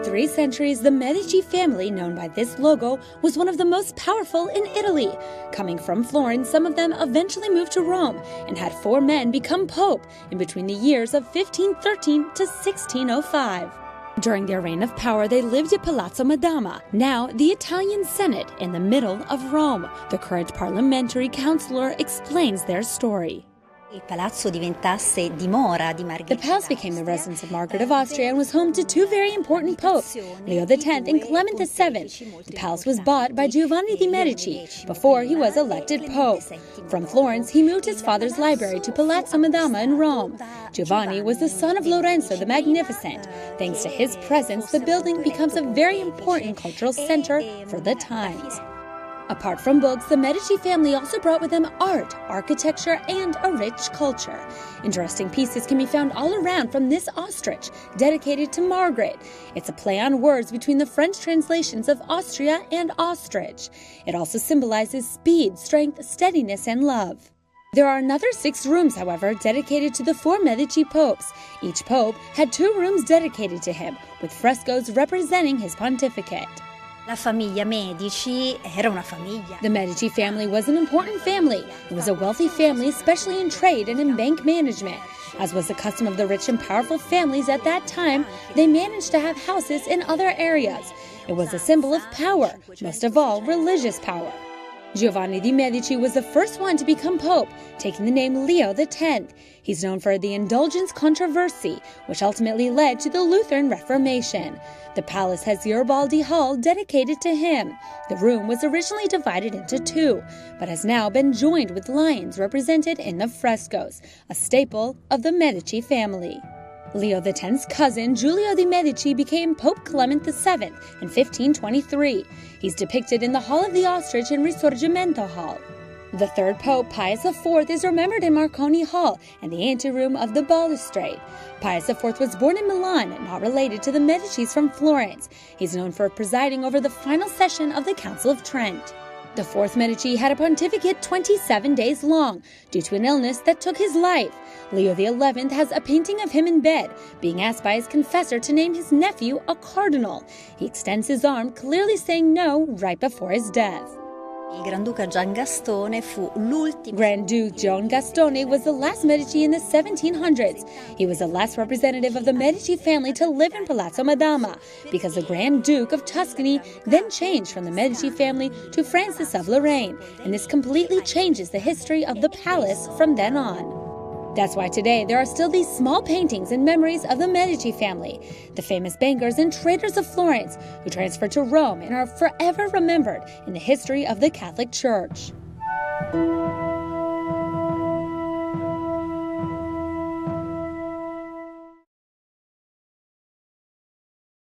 3 centuries, the Medici family, known by this logo, was one of the most powerful in Italy. Coming from Florence, some of them eventually moved to Rome and had 4 men become pope in between the years of 1513 to 1605. During their reign of power, they lived at Palazzo Madama, now the Italian Senate, in the middle of Rome. The current parliamentary councillor explains their story. The palace became the residence of Margaret of Austria and was home to 2 very important popes, Leo X and Clement VII. The palace was bought by Giovanni de Medici before he was elected pope. From Florence, he moved his father's library to Palazzo Madama in Rome. Giovanni was the son of Lorenzo the Magnificent. Thanks to his presence, the building becomes a very important cultural center for the times. Apart from books, the Medici family also brought with them art, architecture, and a rich culture. Interesting pieces can be found all around from this ostrich, dedicated to Margaret. It's a play on words between the French translations of Austria and ostrich. It also symbolizes speed, strength, steadiness, and love. There are another 6 rooms, however, dedicated to the 4 Medici popes. Each pope had 2 rooms dedicated to him, with frescoes representing his pontificate. La famiglia Medici era una famiglia. The Medici family was an important family. It was a wealthy family, especially in trade and in bank management. As was the custom of the rich and powerful families at that time, they managed to have houses in other areas. It was a symbol of power, most of all religious power. Giovanni de Medici was the first one to become pope, taking the name Leo X. He's known for the Indulgence controversy, which ultimately led to the Lutheran Reformation. The palace has Garibaldi Hall dedicated to him. The room was originally divided into 2, but has now been joined with lions represented in the frescoes, a staple of the Medici family. Leo X's cousin, Giulio de' Medici, became Pope Clement VII in 1523. He's depicted in the Hall of the Ostrich in Risorgimento Hall. The 3rd Pope, Pius IV, is remembered in Marconi Hall and the anteroom of the balustrade. Pius IV was born in Milan, not related to the Medicis from Florence. He's known for presiding over the final session of the Council of Trent. The 4th Medici had a pontificate 27 days long, due to an illness that took his life. Leo XI has a painting of him in bed, being asked by his confessor to name his nephew a cardinal. He extends his arm, clearly saying no right before his death. Grand Duke John Gastone was the last Medici in the 1700s. He was the last representative of the Medici family to live in Palazzo Madama, because the Grand Duke of Tuscany then changed from the Medici family to Francis of Lorraine, and this completely changes the history of the palace from then on. That's why today there are still these small paintings and memories of the Medici family, the famous bankers and traders of Florence who transferred to Rome and are forever remembered in the history of the Catholic Church.